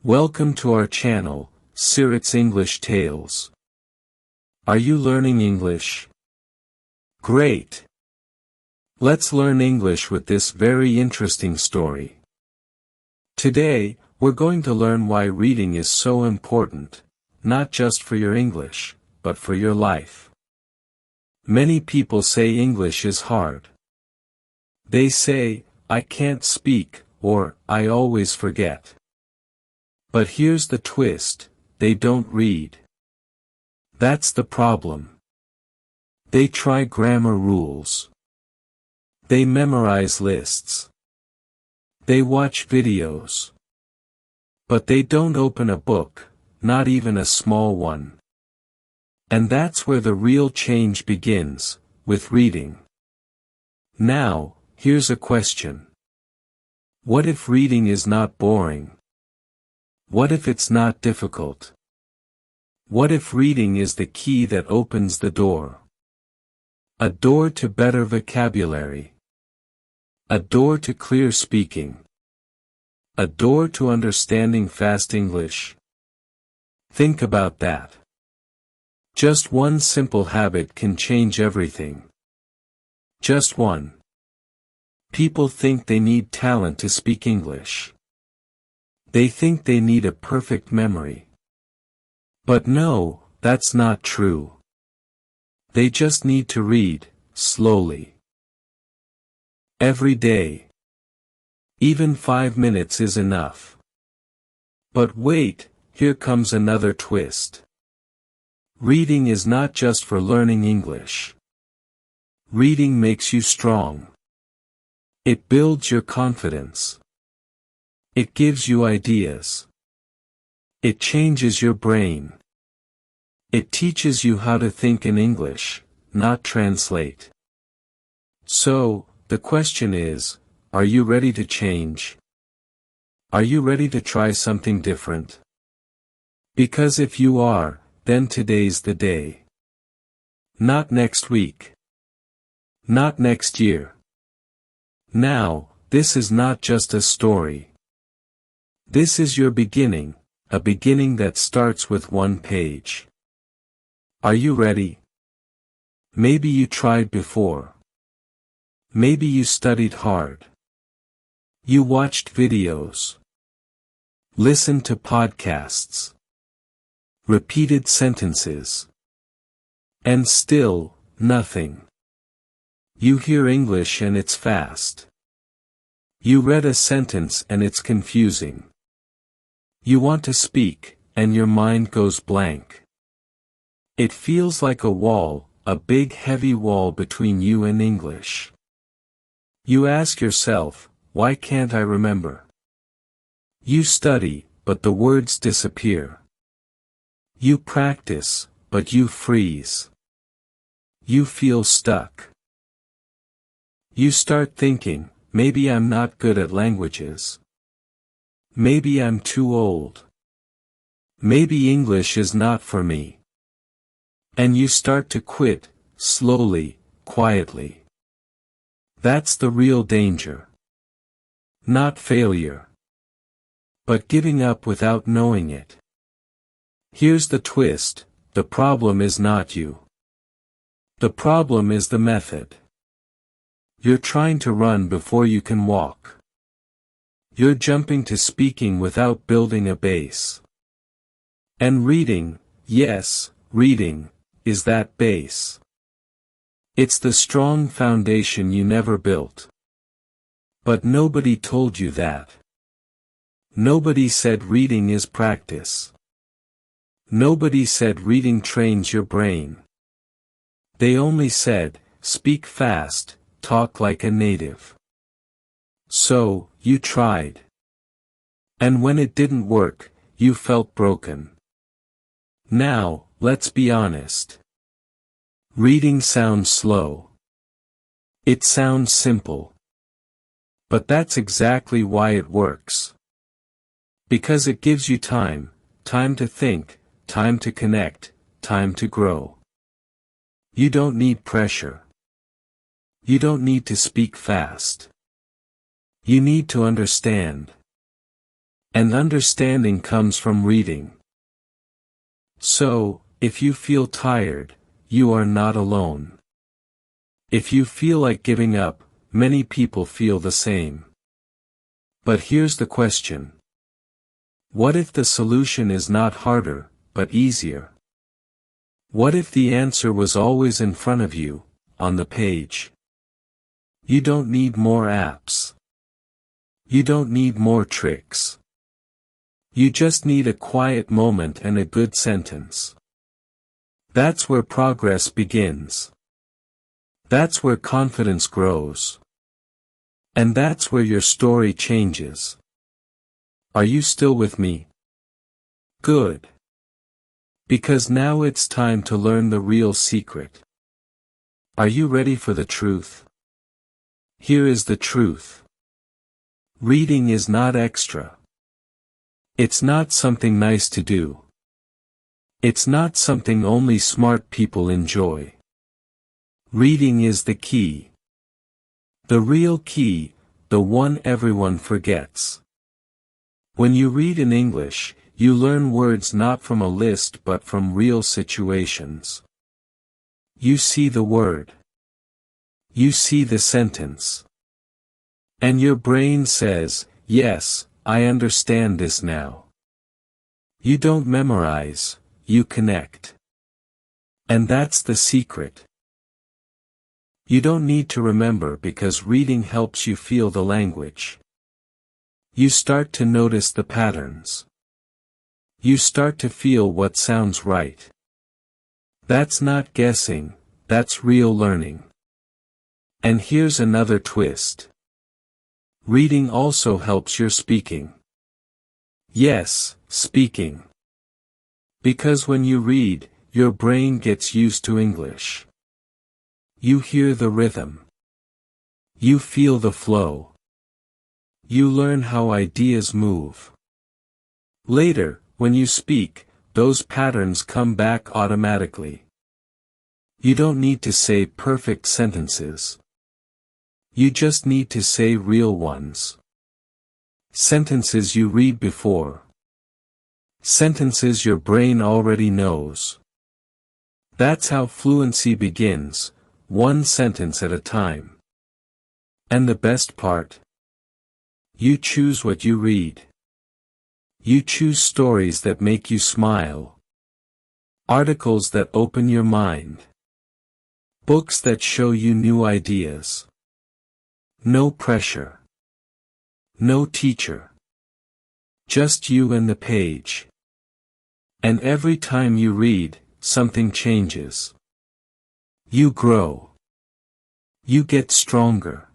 Welcome to our channel, Sirat's English Tales. Are you learning English? Great! Let's learn English with this very interesting story. Today, we're going to learn why reading is so important, not just for your English, but for your life. Many people say English is hard. They say, I can't speak, or I always forget. But here's the twist, they don't read. That's the problem. They try grammar rules. They memorize lists. They watch videos. But they don't open a book, not even a small one. And that's where the real change begins, with reading. Now, here's a question. What if reading is not boring? What if it's not difficult? What if reading is the key that opens the door? A door to better vocabulary. A door to clear speaking. A door to understanding fast English. Think about that. Just one simple habit can change everything. Just one. People think they need talent to speak English. They think they need a perfect memory. But no, that's not true. They just need to read, slowly. Every day. Even 5 minutes is enough. But wait, here comes another twist. Reading is not just for learning English. Reading makes you strong. It builds your confidence. It gives you ideas. It changes your brain. It teaches you how to think in English, not translate. So, the question is, are you ready to change? Are you ready to try something different? Because if you are, then today's the day. Not next week. Not next year. Now, this is not just a story. This is your beginning, a beginning that starts with one page. Are you ready? Maybe you tried before. Maybe you studied hard. You watched videos. Listened to podcasts. Repeated sentences. And still, nothing. You hear English and it's fast. You read a sentence and it's confusing. You want to speak, and your mind goes blank. It feels like a wall, a big heavy wall between you and English. You ask yourself, why can't I remember? You study, but the words disappear. You practice, but you freeze. You feel stuck. You start thinking, maybe I'm not good at languages. Maybe I'm too old. Maybe English is not for me. And you start to quit, slowly, quietly. That's the real danger. Not failure. But giving up without knowing it. Here's the twist, the problem is not you. The problem is the method. You're trying to run before you can walk. You're jumping to speaking without building a base. And reading, yes, reading, is that base. It's the strong foundation you never built. But nobody told you that. Nobody said reading is practice. Nobody said reading trains your brain. They only said, speak fast, talk like a native. So, you tried. And when it didn't work, you felt broken. Now, let's be honest. Reading sounds slow. It sounds simple. But that's exactly why it works. Because it gives you time, time to think, time to connect, time to grow. You don't need pressure. You don't need to speak fast. You need to understand. And understanding comes from reading. So, if you feel tired, you are not alone. If you feel like giving up, many people feel the same. But here's the question. What if the solution is not harder, but easier? What if the answer was always in front of you, on the page? You don't need more apps. You don't need more tricks. You just need a quiet moment and a good sentence. That's where progress begins. That's where confidence grows. And that's where your story changes. Are you still with me? Good. Because now it's time to learn the real secret. Are you ready for the truth? Here is the truth. Reading is not extra. It's not something nice to do. It's not something only smart people enjoy. Reading is the key. The real key, the one everyone forgets. When you read in English, you learn words not from a list but from real situations. You see the word. You see the sentence. And your brain says, yes, I understand this now. You don't memorize, you connect. And that's the secret. You don't need to remember because reading helps you feel the language. You start to notice the patterns. You start to feel what sounds right. That's not guessing, that's real learning. And here's another twist. Reading also helps your speaking. Yes, speaking. Because when you read, your brain gets used to English. You hear the rhythm. You feel the flow. You learn how ideas move. Later, when you speak, those patterns come back automatically. You don't need to say perfect sentences. You just need to say real ones. Sentences you read before. Sentences your brain already knows. That's how fluency begins, one sentence at a time. And the best part? You choose what you read. You choose stories that make you smile. Articles that open your mind. Books that show you new ideas. No pressure. No teacher. Just you and the page. And every time you read, something changes. You grow. You get stronger.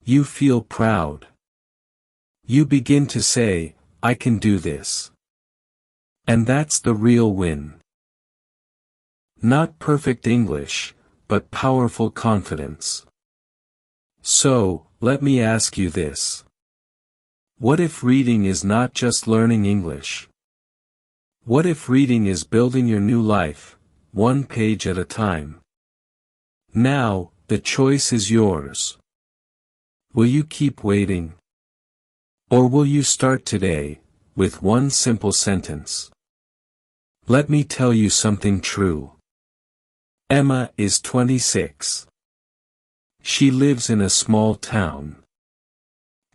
You feel proud. You begin to say, I can do this. And that's the real win. Not perfect English, but powerful confidence. So, let me ask you this. What if reading is not just learning English? What if reading is building your new life, one page at a time? Now, the choice is yours. Will you keep waiting? Or will you start today, with one simple sentence? Let me tell you something true. Emma is 26. She lives in a small town.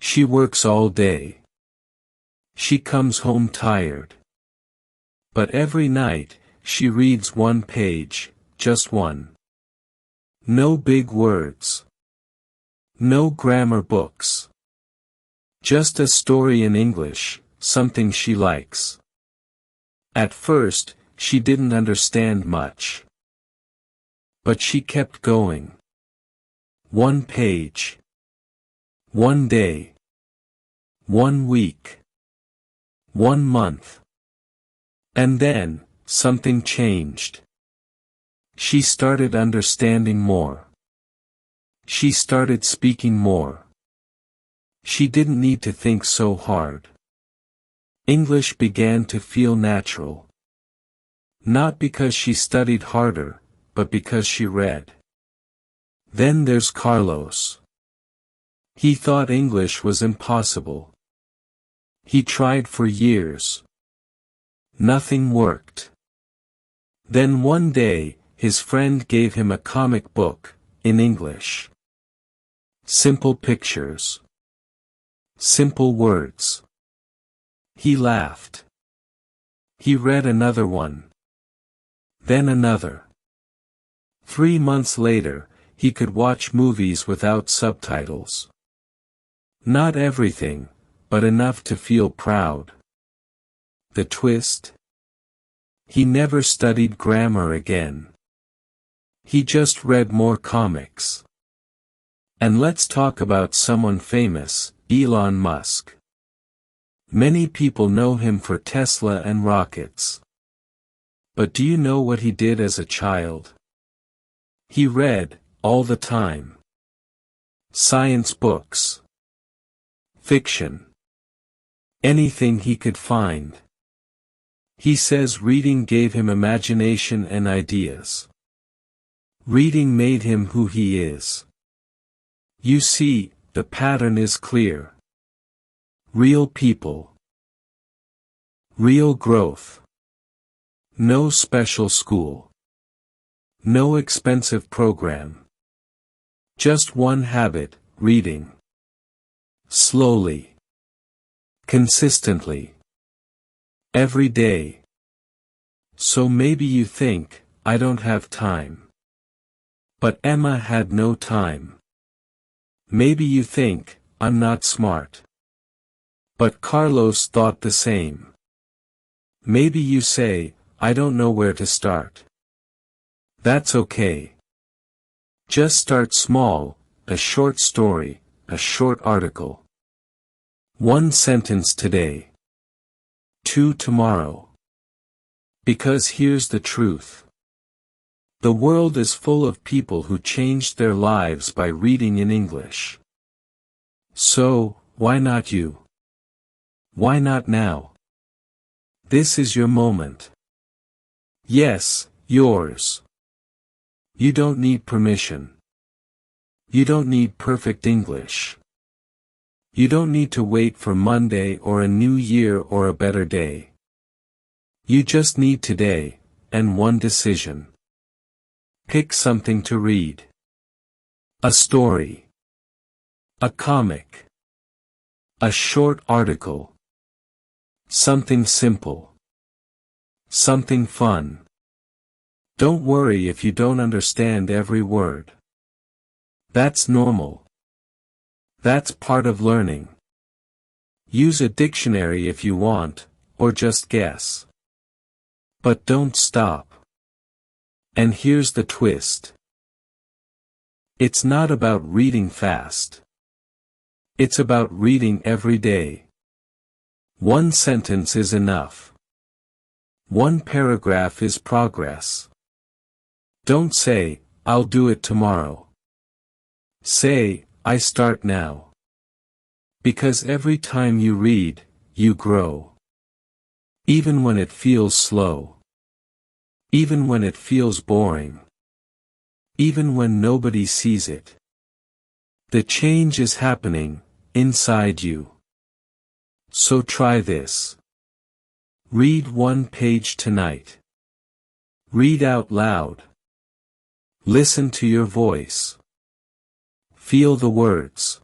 She works all day. She comes home tired. But every night, she reads one page, just one. No big words. No grammar books. Just a story in English, something she likes. At first, she didn't understand much. But she kept going. One page. One day. 1 week. 1 month. And then, something changed. She started understanding more. She started speaking more. She didn't need to think so hard. English began to feel natural. Not because she studied harder, but because she read. Then there's Carlos. He thought English was impossible. He tried for years. Nothing worked. Then one day, his friend gave him a comic book, in English. Simple pictures. Simple words. He laughed. He read another one. Then another. 3 months later, he could watch movies without subtitles. Not everything, but enough to feel proud. The twist? He never studied grammar again. He just read more comics. And let's talk about someone famous, Elon Musk. Many people know him for Tesla and rockets. But do you know what he did as a child? He read, all the time. Science books. Fiction. Anything he could find. He says reading gave him imagination and ideas. Reading made him who he is. You see, the pattern is clear. Real people. Real growth. No special school. No expensive program. Just one habit, reading. Slowly. Consistently. Every day. So maybe you think, I don't have time. But Emma had no time. Maybe you think, I'm not smart. But Carlos thought the same. Maybe you say, I don't know where to start. That's okay. Just start small, a short story, a short article. 1 sentence today. 2 tomorrow. Because here's the truth. The world is full of people who changed their lives by reading in English. So, why not you? Why not now? This is your moment. Yes, yours. You don't need permission. You don't need perfect English. You don't need to wait for Monday or a new year or a better day. You just need today, and one decision. Pick something to read. A story. A comic. A short article. Something simple. Something fun. Don't worry if you don't understand every word. That's normal. That's part of learning. Use a dictionary if you want, or just guess. But don't stop. And here's the twist. It's not about reading fast. It's about reading every day. 1 sentence is enough. 1 paragraph is progress. Don't say, I'll do it tomorrow. Say, I start now. Because every time you read, you grow. Even when it feels slow. Even when it feels boring. Even when nobody sees it. The change is happening, inside you. So try this. Read 1 page tonight. Read out loud. Listen to your voice. Feel the words.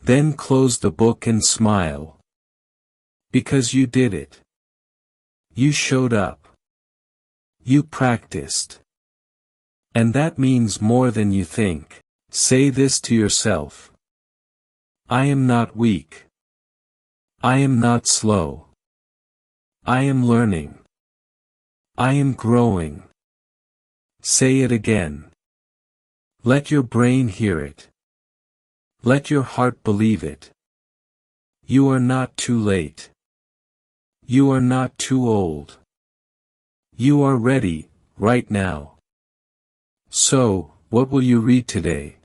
Then close the book and smile. Because you did it. You showed up. You practiced. And that means more than you think. Say this to yourself. I am not weak. I am not slow. I am learning. I am growing. Say it again. Let your brain hear it. Let your heart believe it. You are not too late. You are not too old. You are ready, right now. So, what will you read today?